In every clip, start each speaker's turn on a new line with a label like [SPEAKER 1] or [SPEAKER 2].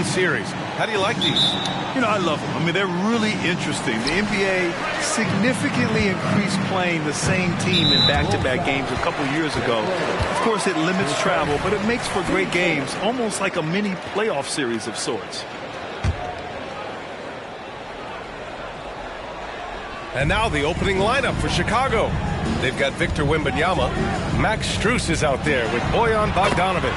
[SPEAKER 1] one series. How do you like these?
[SPEAKER 2] You know, I love them. I mean, they're really interesting. The NBA significantly increased playing the same team in back-to-back games a couple years ago. Of course, it limits travel, but it makes for great games, almost like a mini playoff series of sorts.
[SPEAKER 1] And now the opening lineup for Chicago. They've got Victor Wembanyama. Max Strus is out there with Bojan Bogdanovic.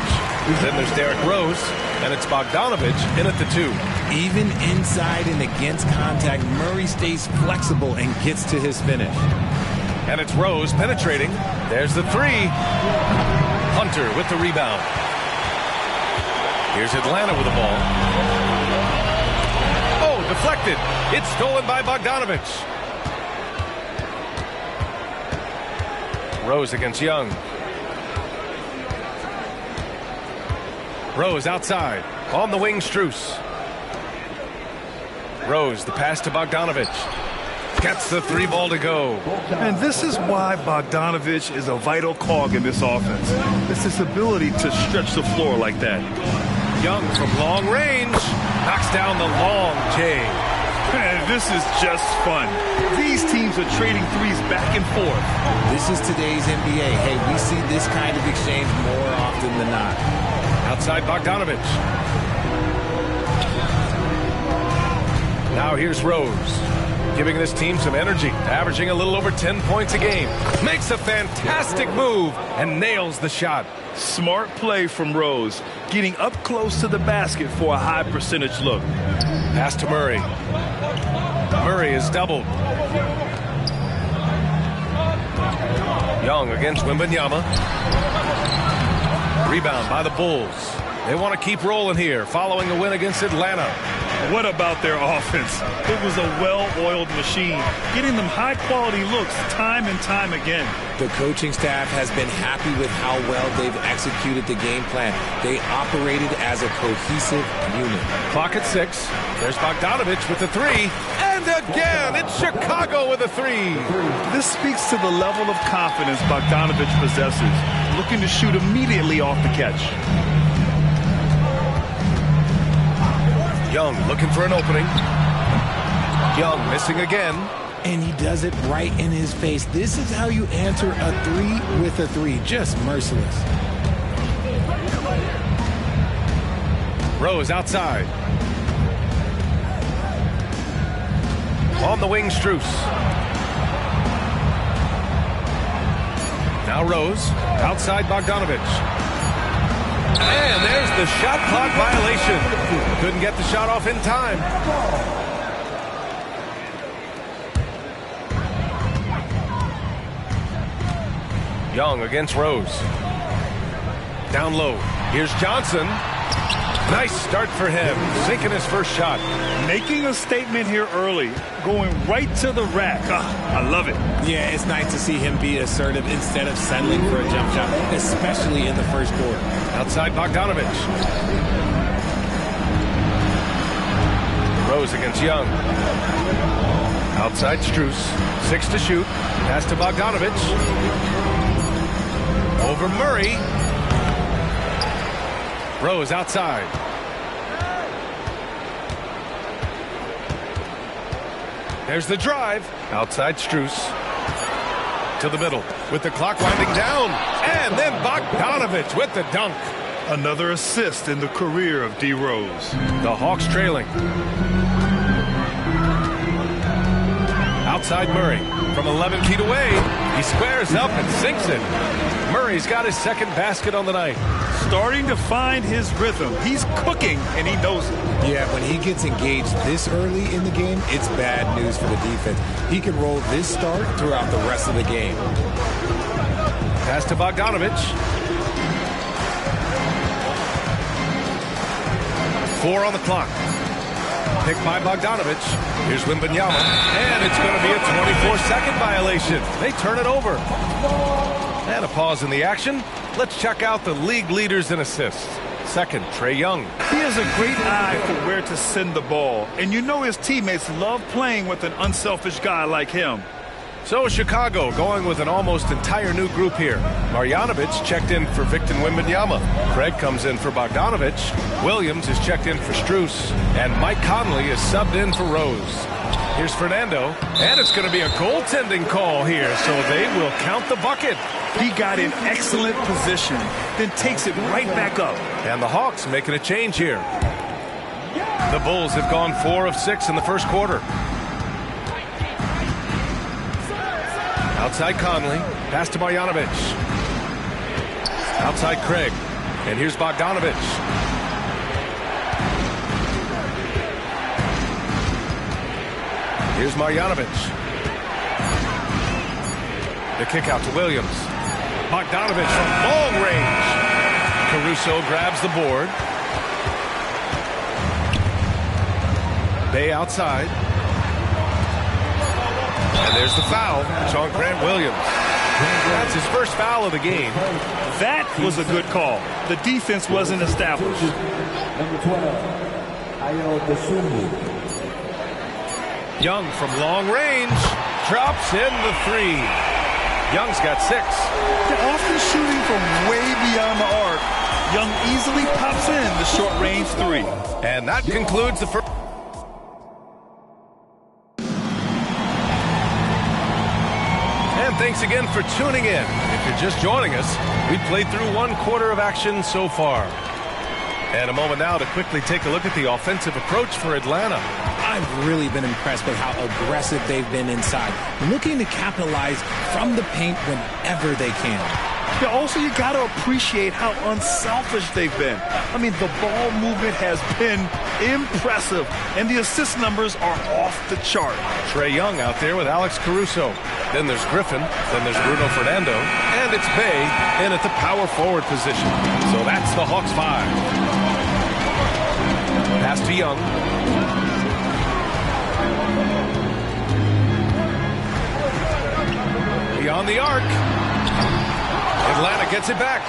[SPEAKER 1] Then there's Derrick Rose, and it's Bogdanovic in at the 2.
[SPEAKER 3] Even inside and against contact, Murray stays flexible and gets to his finish.
[SPEAKER 1] And it's Rose penetrating. There's the 3. Hunter with the rebound. Here's Atlanta with the ball. Oh, deflected. It's stolen by Bogdanovic. Rose against Young. Rose outside. On the wing, Strus. Rose, the pass to Bogdanovic. Gets the 3 ball to go.
[SPEAKER 2] And this is why Bogdanovic is a vital cog in this offense. It's his ability to stretch the floor like that.
[SPEAKER 1] Young from long range. Knocks down the long J.
[SPEAKER 2] Man, this is just fun. These teams are trading threes back and forth.
[SPEAKER 3] This is today's NBA. Hey, we see this kind of exchange more often than not.
[SPEAKER 1] Outside Bogdanovic. Now here's Rose, giving this team some energy, averaging a little over 10 points a game. Makes a fantastic move and nails the shot.
[SPEAKER 2] Smart play from Rose, getting up close to the basket for a high percentage look.
[SPEAKER 1] Pass to Murray. Murray is doubled. Young against Wembanyama. Rebound by the Bulls. They want to keep rolling here following a win against Atlanta.
[SPEAKER 2] What about their offense? It was a well-oiled machine, getting them high-quality looks time and time again.
[SPEAKER 3] The coaching staff has been happy with how well they've executed the game plan. They operated as a cohesive unit.
[SPEAKER 1] Clock at 6. There's Bogdanovic with the 3. And again, it's Chicago with a 3.
[SPEAKER 2] This speaks to the level of confidence Bogdanovic possesses, looking to shoot immediately off the catch.
[SPEAKER 1] Young looking for an opening. Young missing again.
[SPEAKER 3] And he does it right in his face. This is how you answer a 3 with a 3. Just merciless.
[SPEAKER 1] Rose outside. On the wing, Strus. Now Rose outside Bogdanovic. And there's the shot clock violation. Couldn't get the shot off in time. Young against Rose. Down low. Here's Johnson. Nice start for him. Sinking his first shot.
[SPEAKER 2] Making a statement here early. Going right to the rack. I love it.
[SPEAKER 3] Yeah, it's nice to see him be assertive instead of settling for a jump shot, especially in the first quarter.
[SPEAKER 1] Outside Bogdanovic. Rose against Young. Outside Strus. 6 to shoot. Pass to Bogdanovic. Over Murray. Rose outside. There's the drive. Outside Strus. To the middle with the clock winding down. And then Bogdanovic with the dunk.
[SPEAKER 2] Another assist in the career of D. Rose.
[SPEAKER 1] The Hawks trailing. Outside Murray from 11 feet away. He squares up and sinks it. Murray's got his second basket on the night.
[SPEAKER 2] Starting to find his rhythm. He's cooking, and he knows it.
[SPEAKER 3] Yeah, when he gets engaged this early in the game, it's bad news for the defense. He can roll this start throughout the rest of the game.
[SPEAKER 1] Pass to Bogdanovic. 4 on the clock. Picked by Bogdanovic. Here's Wembanyama. And it's going to be a 24-second violation. They turn it over. And a pause in the action. Let's check out the league leaders in assists. Second, Trae Young.
[SPEAKER 2] He has a great eye for where to send the ball. And you know his teammates love playing with an unselfish guy like him.
[SPEAKER 1] So Chicago going with an almost entire new group here. Marjanovic checked in for Victor Wembanyama. Craig comes in for Bogdanovic. Williams is checked in for Strus. And Mike Conley is subbed in for Rose. Here's Fernando. And it's going to be a goaltending call here, so they will count the bucket.
[SPEAKER 2] He got in excellent position, then takes it right back up.
[SPEAKER 1] And the Hawks making a change here. The Bulls have gone 4 of 6 in the first quarter. Outside Conley, pass to Marjanovic. Outside Craig, and here's Bogdanovic. Here's Marjanovic. The kick out to Williams. Bogdanovic from long range. Caruso grabs the board. Bay outside. And there's the foul. It's on Grant Williams. That's his first foul of the game.
[SPEAKER 2] That was a good call. The defense wasn't established.
[SPEAKER 4] Number 12, Ayo Dosunmu.
[SPEAKER 1] Young from long range drops in the 3. Young's got 6.
[SPEAKER 2] They're often shooting from way beyond the arc. Young easily pops in the short-range 3.
[SPEAKER 1] And that concludes the first. And thanks again for tuning in. If you're just joining us, we played through 1 quarter of action so far. And a moment now to quickly take a look at the offensive approach for Atlanta.
[SPEAKER 3] I've really been impressed with how aggressive they've been inside, looking to capitalize from the paint whenever they can.
[SPEAKER 2] Yeah, also, you got to appreciate how unselfish they've been. I mean, the ball movement has been impressive, and the assist numbers are off the chart.
[SPEAKER 1] Trae Young out there with Alex Caruso. Then there's Griffin. Then there's Bruno Fernando. And it's Bay in at the power forward position. So that's the Hawks 5. Pass to Young. Beyond the arc. Atlanta gets it back.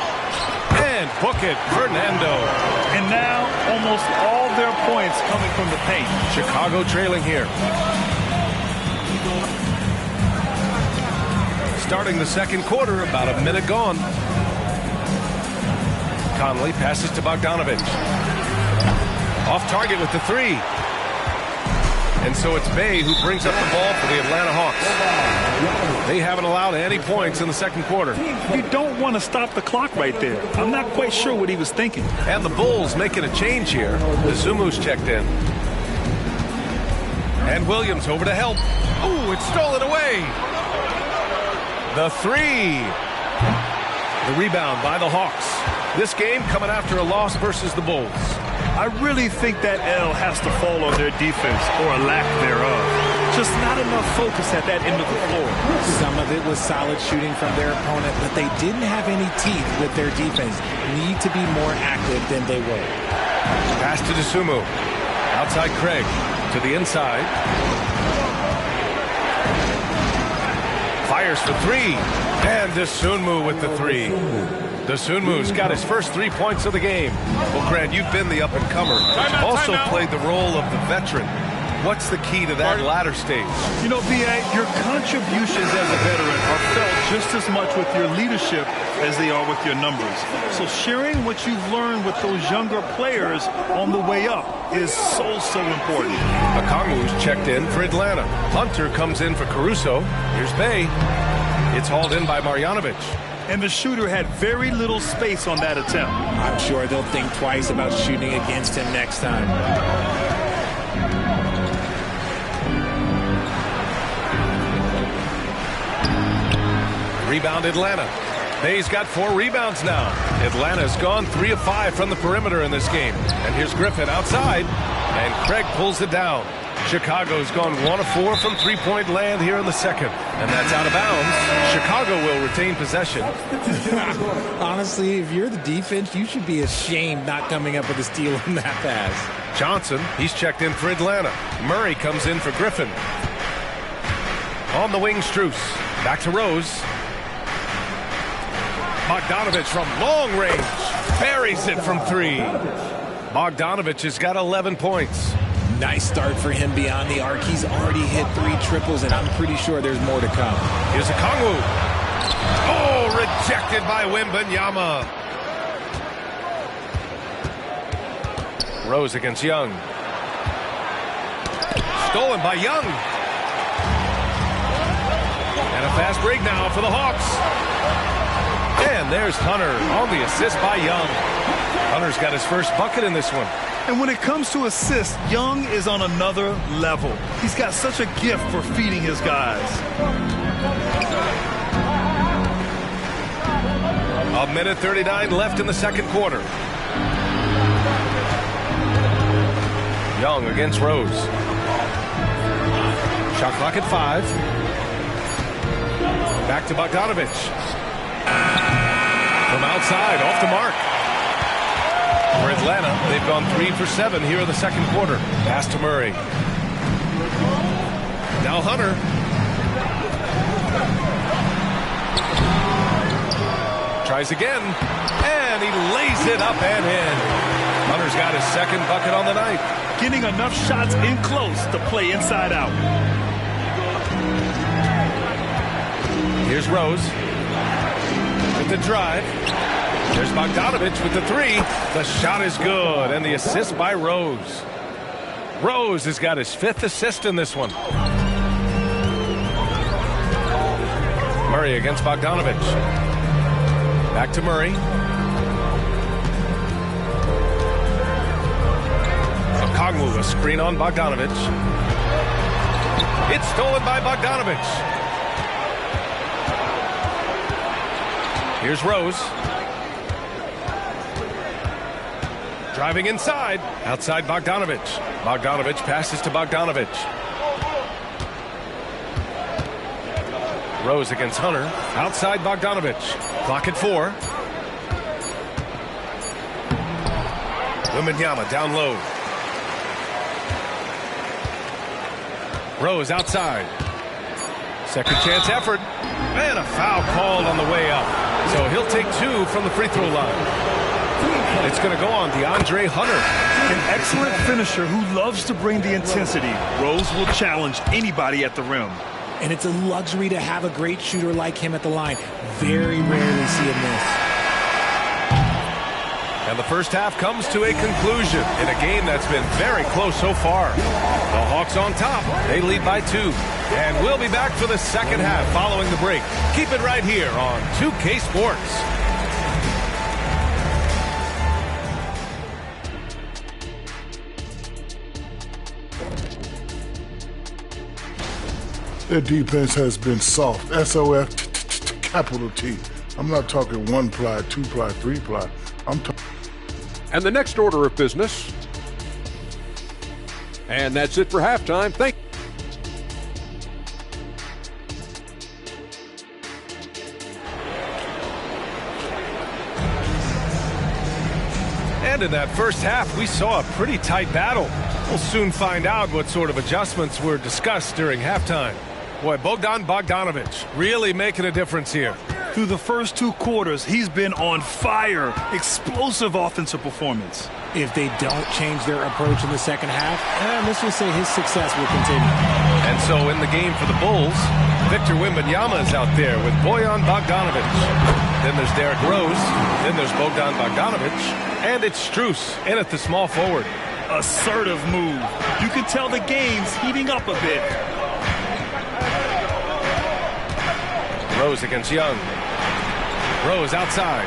[SPEAKER 1] And book it, Fernando.
[SPEAKER 2] And now almost all their points coming from the paint.
[SPEAKER 1] Chicago trailing here. Starting the second quarter, about a minute gone. Conley passes to Bogdanovic. Off target with the 3. And so it's Bay who brings up the ball for the Atlanta Hawks. They haven't allowed any points in the second quarter.
[SPEAKER 2] You don't want to stop the clock right there. I'm not quite sure what he was thinking.
[SPEAKER 1] And the Bulls making a change here. Dozumu's checked in. And Williams over to help. Ooh, it's stolen away. The 3. The rebound by the Hawks. This game coming after a loss versus the Bulls.
[SPEAKER 2] I really think that L has to fall on their defense, or a lack thereof. Just not enough focus at that end of the floor.
[SPEAKER 3] Some of it was solid shooting from their opponent, but they didn't have any teeth with their defense. Need to be more active than they were.
[SPEAKER 1] Pass to Dosunmu. Outside Craig. To the inside. Fires for 3. And Dosunmu with the 3. Dosunmu's got his first 3 points of the game. Well, Grant, you've been the up-and-comer. You've also played the role of the veteran. What's the key to that latter stage?
[SPEAKER 2] You know, B.A., your contributions as a veteran are felt just as much with your leadership as they are with your numbers. So sharing what you've learned with those younger players on the way up is so important.
[SPEAKER 1] Okongwu's checked in for Atlanta. Hunter comes in for Caruso. Here's Bay. It's hauled in by Marjanovic.
[SPEAKER 2] And the shooter had very little space on that attempt.
[SPEAKER 3] I'm sure they'll think twice about shooting against him next time.
[SPEAKER 1] Rebound Atlanta. Bay's got 4 rebounds now. Atlanta's gone 3 of 5 from the perimeter in this game. And here's Griffin outside. And Craig pulls it down. Chicago's gone 1 of 4 from three-point land here in the second. And that's out of bounds. Chicago will retain possession.
[SPEAKER 3] Honestly, if you're the defense, you should be ashamed not coming up with a steal on that pass.
[SPEAKER 1] Johnson, he's checked in for Atlanta. Murray comes in for Griffin. On the wing, Strus. Back to Rose. Bogdanovic from long range. Buries it from 3. Bogdanovic has got 11 points.
[SPEAKER 3] Nice start for him beyond the arc. He's already hit 3 triples, and I'm pretty sure there's more to come.
[SPEAKER 1] Here's Okongwu. Oh, rejected by Wembanyama. Rose against Young. Stolen by Young. And a fast break now for the Hawks. And there's Hunter on the assist by Young. Hunter's got his first bucket in this one.
[SPEAKER 2] And when it comes to assists, Young is on another level. He's got such a gift for feeding his guys.
[SPEAKER 1] A minute 39 left in the second quarter. Young against Rose. Shot clock at 5. Back to Bogdanovic. From outside, off the mark. For Atlanta, they've gone 3 for 7 here in the second quarter. Pass to Murray. Now Hunter. Tries again, and he lays it up and in. Hunter's got his second bucket on the night.
[SPEAKER 2] Getting enough shots in close to play inside out.
[SPEAKER 1] Here's Rose with the drive. There's Bogdanovic with the 3. The shot is good, and the assist by Rose. Rose has got his 5th assist in this one. Murray against Bogdanovic. Back to Murray. Okongwu, a screen on Bogdanovic. It's stolen by Bogdanovic. Here's Rose. Driving inside. Outside Bogdanovic. Bogdanovic passes to Bogdanovic. Rose against Hunter. Outside Bogdanovic. Clock at 4. Wembanyama down low. Rose outside. Second chance effort. And a foul called on the way up. So he'll take 2 from the free throw line. It's going to go on DeAndre Hunter.
[SPEAKER 2] An excellent finisher who loves to bring the intensity. Rose will challenge anybody at the rim.
[SPEAKER 3] And it's a luxury to have a great shooter like him at the line. Very rarely see him miss.
[SPEAKER 1] And the first half comes to a conclusion in a game that's been very close so far. The Hawks on top. They lead by 2. And we'll be back for the second half following the break. Keep it right here on 2K Sports.
[SPEAKER 5] Their defense has been soft. SOF, capital T. I'm not talking 1-ply, 2-ply, 3-ply. I'm talking.
[SPEAKER 6] And the next order of business. And that's it for halftime. Thank you.
[SPEAKER 1] And in that first half, we saw a pretty tight battle. We'll soon find out what sort of adjustments were discussed during halftime. Boy, Bogdan Bogdanovic really making a difference here.
[SPEAKER 2] Through the first 2 quarters, he's been on fire. Explosive offensive performance.
[SPEAKER 3] If they don't change their approach in the second half, let's just say his success will continue.
[SPEAKER 1] And so in the game for the Bulls, Victor Wembanyama is out there with Bojan Bogdanovic. Then there's Derrick Rose. Then there's Bogdan Bogdanovic. And it's Strus in at the small forward.
[SPEAKER 2] Assertive move. You can tell the game's heating up a bit.
[SPEAKER 1] Rose against Young. Rose outside.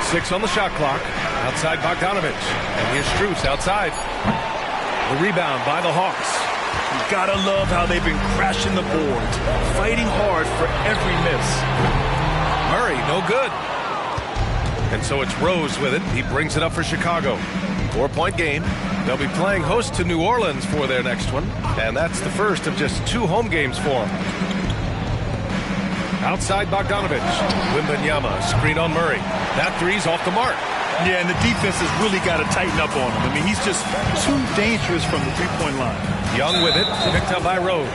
[SPEAKER 1] Six on the shot clock. Outside Bogdanovic. And here's Strus outside. The rebound by the Hawks.
[SPEAKER 2] You gotta love how they've been crashing the boards, fighting hard for every miss.
[SPEAKER 1] Murray, no good. And so it's Rose with it. He brings it up for Chicago. 4-point game. They'll be playing host to New Orleans for their next one. And that's the first of just 2 home games for them. Outside Bogdanovic. Wembanyama, screen on Murray. That 3's off the mark.
[SPEAKER 2] Yeah, and the defense has really got to tighten up on him. I mean, he's just too dangerous from the 3-point line.
[SPEAKER 1] Young with it, picked up by Rose.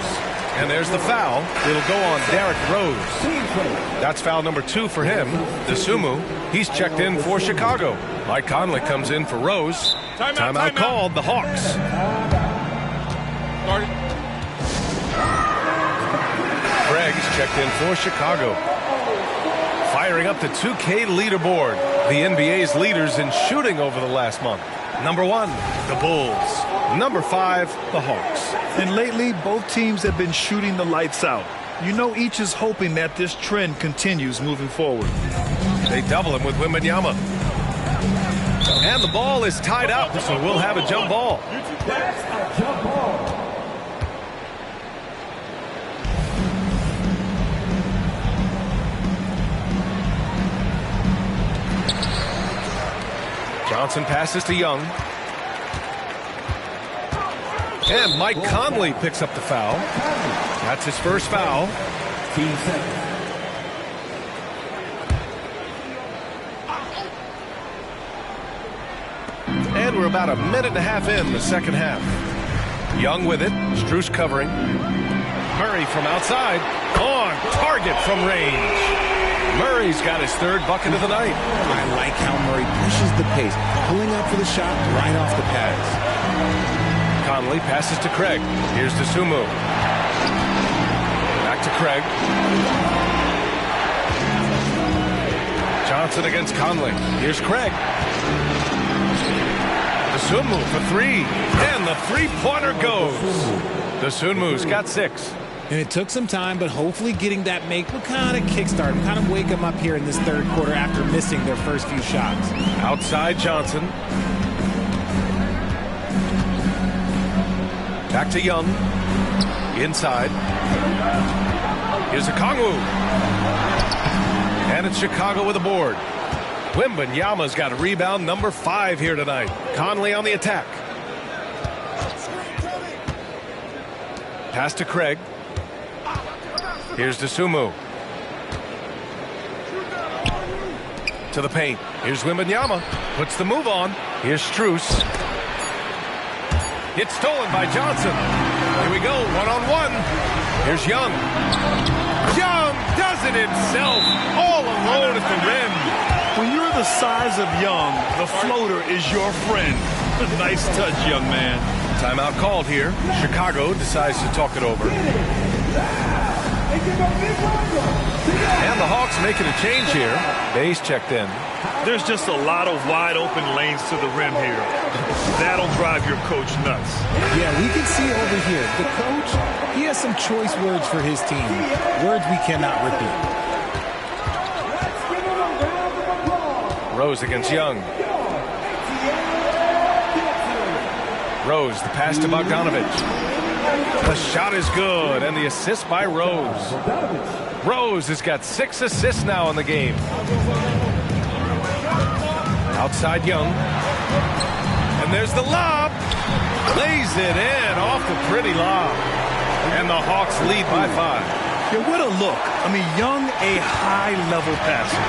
[SPEAKER 1] And there's the foul. It'll go on Derrick Rose. That's foul number 2 for him. Dosunmu, he's checked in for Chicago. Mike Conley comes in for Rose. Timeout called, the Hawks. Craig's checked in for Chicago. Firing up the 2K leaderboard. The NBA's leaders in shooting over the last month. Number 1, the Bulls. Number 5, the Hawks.
[SPEAKER 2] And lately, both teams have been shooting the lights out. You know, each is hoping that this trend continues moving forward.
[SPEAKER 1] They double him with Wembanyama. And the ball is tied up, so we'll have a jump ball. Johnson passes to Young. And Mike Conley picks up the foul. That's his first foul. And we're about a minute and a half in the second half. Young with it. Strus covering. Murray from outside. On target from range. Murray's got his 3rd bucket of the night.
[SPEAKER 3] I like how Murray pushes the pace, pulling up for the shot right off the pass.
[SPEAKER 1] Conley passes to Craig. Here's Dosunmu. Back to Craig. Johnson against Conley. Here's Craig. Dosunmu for 3. And the 3-pointer goes. Dosunmu's got 6.
[SPEAKER 3] And it took some time, but hopefully getting that make will kind of kickstart him, kind of wake him up here in this 3rd quarter after missing their first few shots.
[SPEAKER 1] Outside Johnson. Back to Young. Inside. Here's Okongwu. And it's Chicago with a board. Wembanyama's got a rebound, number 5 here tonight. Conley on the attack. Pass to Craig. Here's Dosunmu. To the paint. Here's Wembanyama. Puts the move on. Here's Strus. It's stolen by Johnson. Here we go, one-on-one. Here's Young. Young does it himself, all alone at the rim.
[SPEAKER 2] When you're the size of Young, the floater is your friend. Nice touch, young man.
[SPEAKER 1] Timeout called here. Chicago decides to talk it over. And the Hawks making a change here. Bay's checked in.
[SPEAKER 2] There's just a lot of wide open lanes to the rim here. That'll drive your coach nuts.
[SPEAKER 3] Yeah, we can see over here. The coach, he has some choice words for his team. Words we cannot repeat.
[SPEAKER 1] Rose against Young. Rose, the pass to Bogdanovich. The shot is good, and the assist by Rose. Rose has got 6 assists now in the game. Outside Young. And there's the lob. Lays it in off the pretty lob. And the Hawks lead by 5.
[SPEAKER 2] Yeah, what a look. I mean, Young, a high-level passer.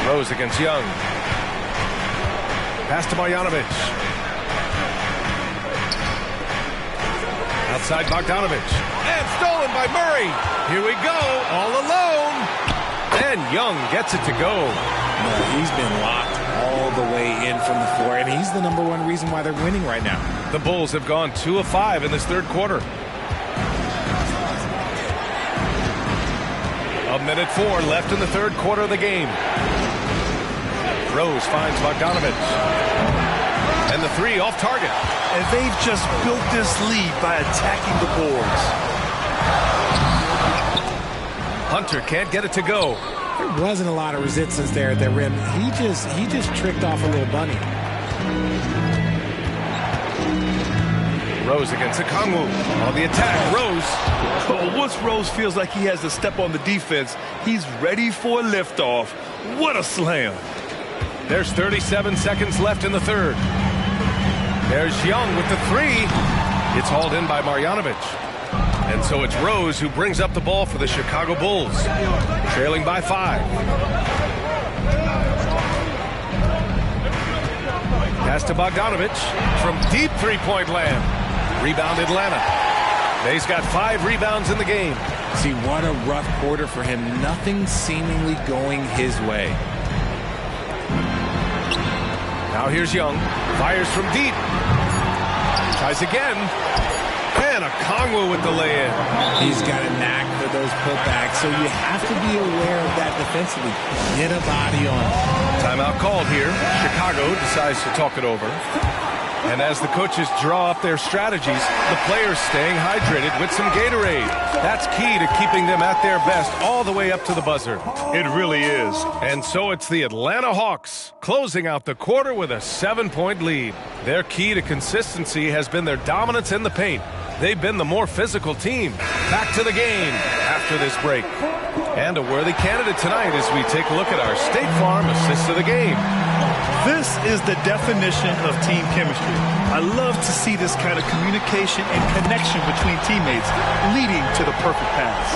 [SPEAKER 1] Rose against Young. Pass to Marjanovic. Outside Bogdanovich. And stolen by Murray. Here we go, all alone. And Young gets it to go.
[SPEAKER 3] He's been locked all the way in from the floor, and he's the number 1 reason why they're winning right now.
[SPEAKER 1] The Bulls have gone 2 of 5 in this 3rd quarter. A minute 4 left in the 3rd quarter of the game. Rose finds Bogdanovich. And the 3 off target.
[SPEAKER 2] And they've just built this lead by attacking the boards.
[SPEAKER 1] Hunter can't get it to go.
[SPEAKER 3] There wasn't a lot of resistance there at the rim. He just tricked off a little bunny.
[SPEAKER 1] Rose against Okongwu. On the attack, Rose.
[SPEAKER 2] Oh, once Rose feels like he has to step on the defense, he's ready for a liftoff. What a slam.
[SPEAKER 1] There's 37 seconds left in the 3rd. There's Young with the 3. It's hauled in by Marjanovic. And so it's Rose who brings up the ball for the Chicago Bulls. Trailing by 5. Pass to Bogdanovich from deep 3-point land. Rebound Atlanta. Bay's got 5 rebounds in the game.
[SPEAKER 3] See, what a rough quarter for him. Nothing seemingly going his way.
[SPEAKER 1] Now here's Young. Fires from deep. Tries again. And Okongwu with the lay-in.
[SPEAKER 3] He's got a knack for those putbacks, so you have to be aware of that defensively. Get a body on him.
[SPEAKER 1] Timeout called here. Chicago decides to talk it over. And as the coaches draw up their strategies, the players staying hydrated with some Gatorade. That's key to keeping them at their best all the way up to the buzzer.
[SPEAKER 2] It really is.
[SPEAKER 1] And so it's the Atlanta Hawks closing out the quarter with a 7-point lead. Their key to consistency has been their dominance in the paint. They've been the more physical team. Back to the game after this break. And a worthy candidate tonight as we take a look at our State Farm assist of the game.
[SPEAKER 2] This is the definition of team chemistry. I love to see this kind of communication and connection between teammates leading to the perfect pass.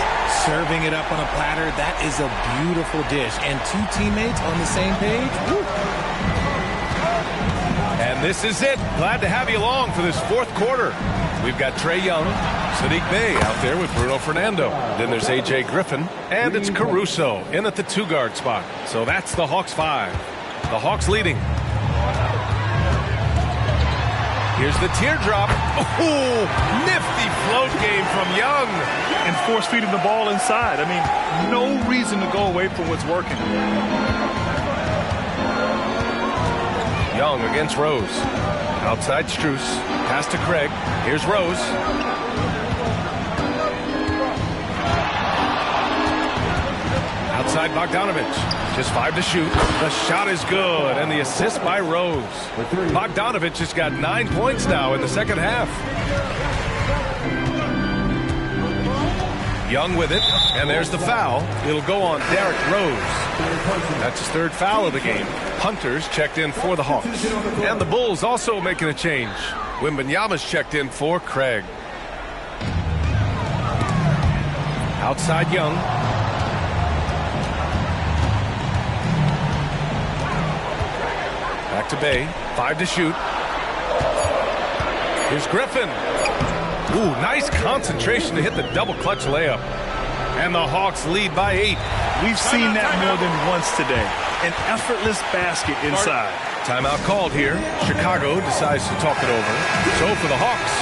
[SPEAKER 3] Serving it up on a platter, that is a beautiful dish. And 2 teammates on the same page. Woo.
[SPEAKER 1] And this is it. Glad to have you along for this 4th quarter. We've got Trae Young, Saddiq Bey out there with Bruno Fernando. Then there's A.J. Griffin, and it's Caruso in at the 2-guard spot. So that's the Hawks 5. The Hawks leading. Here's the teardrop. Oh, nifty float game from Young.
[SPEAKER 2] And force feeding the ball inside. I mean, no reason to go away from what's working.
[SPEAKER 1] Young against Rose. Outside Strus. Pass to Craig. Here's Rose. Outside Bogdanovich. Just 5 to shoot. The shot is good, and the assist by Rose. Bogdanovich has got 9 points now in the second half. Young with it, and there's the foul. It'll go on Derrick Rose. That's his 3rd foul of the game. Hunters checked in for the Hawks. And the Bulls also making a change. Wembanyama's checked in for Craig. Outside Young. Back to Bey. 5 to shoot. Here's Griffin. Ooh, nice concentration to hit the double clutch layup. And the Hawks lead by 8.
[SPEAKER 2] We've seen that more than once today. An effortless basket inside.
[SPEAKER 1] Timeout called here. Chicago decides to talk it over. So for the Hawks,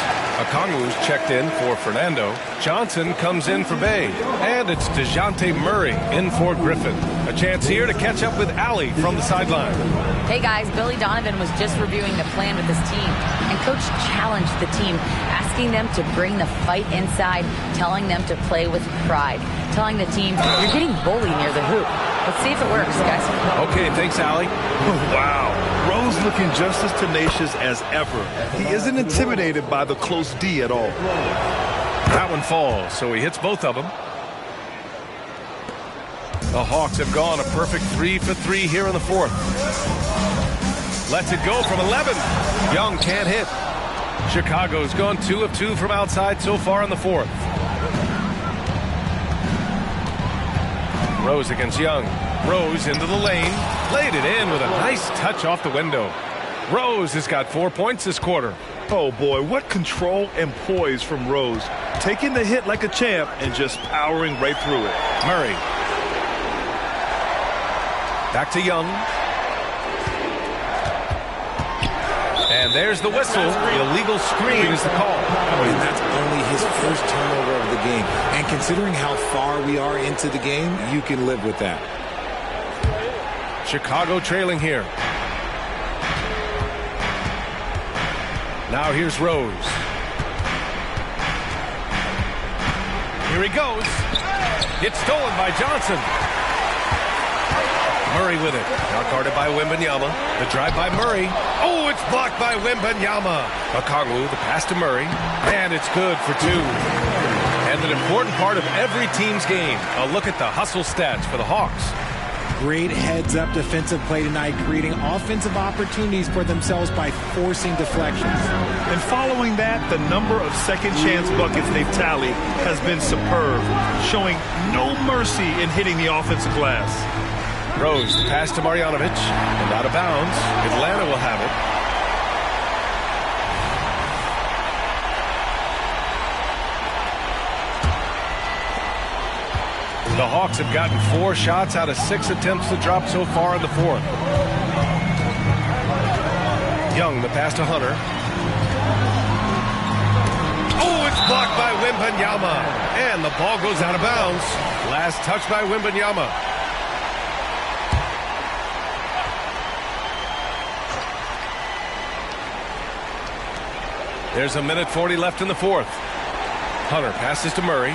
[SPEAKER 1] Okongwu's checked in for Fernando. Johnson comes in for Bey. And it's DeJounte Murray in for Griffin. A chance here to catch up with Allie from the sideline.
[SPEAKER 7] Hey guys, Billy Donovan was just reviewing the plan with his team. And Coach challenged the team, asking them to bring the fight inside, telling them to play with pride. Telling the team, you're getting bullied near the hoop. Let's see if it works, guys.
[SPEAKER 1] Okay, thanks, Allie.
[SPEAKER 2] Wow. Rose looking just as tenacious as ever. He isn't intimidated by the close D at all.
[SPEAKER 1] That one falls, so he hits both of them. The Hawks have gone a perfect 3 for 3 here in the 4th. Lets it go from 11. Young can't hit. Chicago's gone 2 of 2 from outside so far in the 4th. Rose against Young. Rose into the lane. Laid it in with a nice touch off the window. Rose has got 4 points this quarter.
[SPEAKER 2] Oh boy, what control and poise from Rose. Taking the hit like a champ and just powering right through it.
[SPEAKER 1] Murray. Back to Young. And there's the whistle. The illegal screen is the call.
[SPEAKER 3] And that's only his first turnover of the game. And considering how far we are into the game, you can live with that.
[SPEAKER 1] Chicago trailing here. Now here's Rose. Here he goes. It's stolen by Johnson. Murray with it. Now guarded by Wembanyama. The drive by Murray. Oh, it's blocked by Wembanyama. Okongwu, the pass to Murray. And it's good for 2. And an important part of every team's game. A look at the hustle stats for the Hawks.
[SPEAKER 3] Great heads-up defensive play tonight, creating offensive opportunities for themselves by forcing deflections.
[SPEAKER 2] And following that, the number of second-chance buckets they've tallied has been superb, showing no mercy in hitting the offensive glass.
[SPEAKER 1] Rose, the pass to Marjanovic, and out of bounds. Atlanta will have it. The Hawks have gotten 4 shots out of 6 attempts to drop so far in the fourth. Young, the pass to Hunter. Oh, it's blocked by Wembanyama. And the ball goes out of bounds. Last touch by Wembanyama. There's 1:40 left in the fourth. Hunter passes to Murray.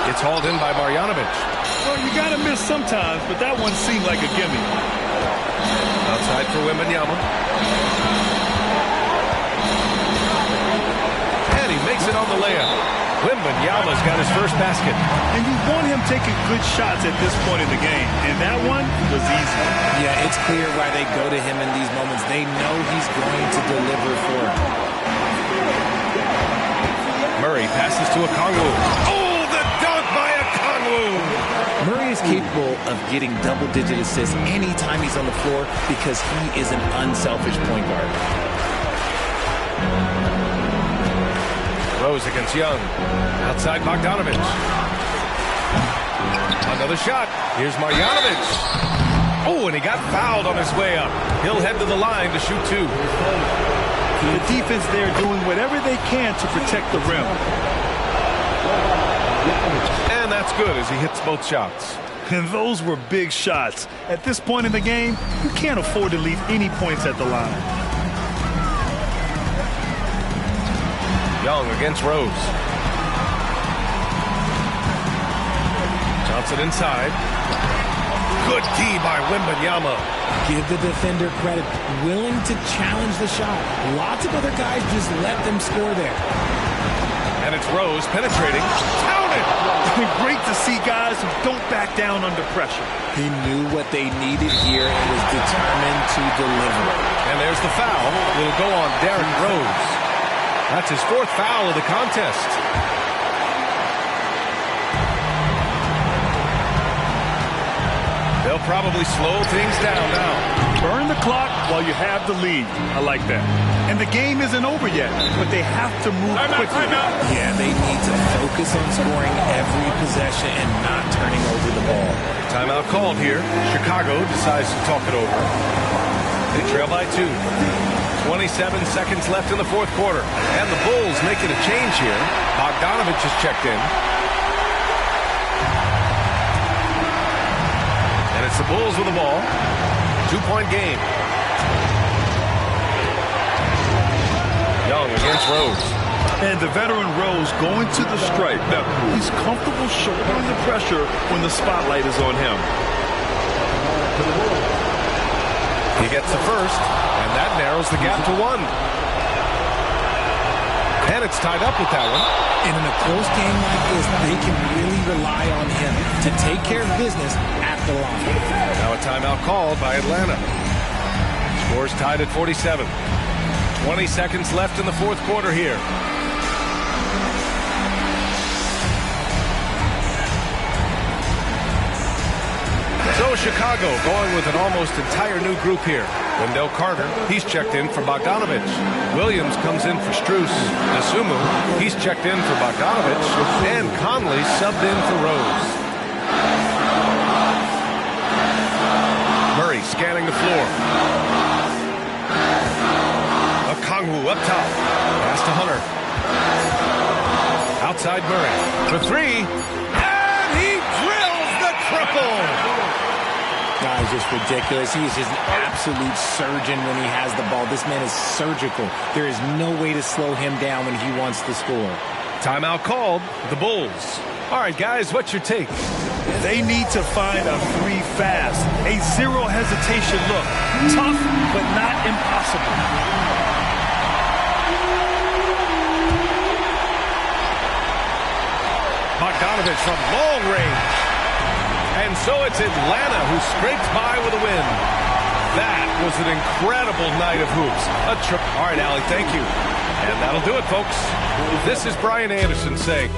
[SPEAKER 1] It's hauled in by Marjanovic.
[SPEAKER 2] Well, you got to miss sometimes, but that one seemed like a gimme.
[SPEAKER 1] Outside for Wembanyama. And he makes it on the layup. Wembanyama's got his first basket.
[SPEAKER 2] And you want him taking good shots at this point in the game. And that one was easy.
[SPEAKER 3] Yeah, it's clear why they go to him in these moments. They know he's going to deliver for them.
[SPEAKER 1] Murray passes to Okongwu. Oh, the dunk by Okongwu!
[SPEAKER 3] Murray is capable of getting double-digit assists anytime he's on the floor because he is an unselfish point guard.
[SPEAKER 1] Rose against Young. Outside Bogdanovic. Another shot. Here's Marjanovic. Oh, and he got fouled on his way up. He'll head to the line to shoot 2.
[SPEAKER 2] The defense there doing whatever they can to protect the rim.
[SPEAKER 1] And that's good as he hits both shots.
[SPEAKER 2] And those were big shots. At this point in the game, you can't afford to leave any points at the line.
[SPEAKER 1] Young against Rose. Johnson inside. Good D by Wembanyama.
[SPEAKER 3] Give the defender credit. Willing to challenge the shot. Lots of other guys just let them score there.
[SPEAKER 1] And it's Rose penetrating. Counted!
[SPEAKER 2] Great to see guys who don't back down under pressure.
[SPEAKER 3] He knew what they needed here and was determined to deliver.
[SPEAKER 1] And there's the foul. It'll go on Derrick Rose. That's his 4th foul of the contest. They'll probably slow things down now.
[SPEAKER 2] Burn the clock while you have the lead. I like that. And the game isn't over yet, but they have to move quickly.
[SPEAKER 3] Yeah, they need to focus on scoring every possession and not turning over the ball.
[SPEAKER 1] Timeout called here. Chicago decides to talk it over. They trail by 2. 27 seconds left in the fourth quarter. And the Bulls making a change here. Bogdanovic is checked in. And it's the Bulls with the ball. 2-point game. Young against Rose.
[SPEAKER 2] And the veteran Rose going to the stripe. Now, he's comfortable shouldering the pressure when the spotlight is on him.
[SPEAKER 1] He gets the first, and that narrows the gap to 1. And it's tied up with that one.
[SPEAKER 3] And in a close game like this, they can really rely on him to take care of business at the line.
[SPEAKER 1] Now a timeout called by Atlanta. Score's tied at 47. 20 seconds left in the fourth quarter here. So Chicago going with an almost entire new group here. Wendell Carter, he's checked in for Bogdanovic. Williams comes in for Strus. Asumu, he's checked in for Bogdanovic. And Conley subbed in for Rose. Murray scanning the floor. Okongwu up top. Pass to Hunter. Outside Murray for 3. And he drills the triple.
[SPEAKER 3] Guys, just ridiculous. He is just an absolute surgeon when he has the ball. This man is surgical. There is no way to slow him down when he wants to score.
[SPEAKER 1] Timeout called. The Bulls. All right, guys, what's your take?
[SPEAKER 2] They need to find a 3 fast. A zero hesitation look. Tough, but not impossible.
[SPEAKER 1] Bogdanovic from long range. And so it's Atlanta who scraped by with a win. That was an incredible night of hoops. All right, Allie, thank you. And that'll do it, folks. This is Brian Anderson saying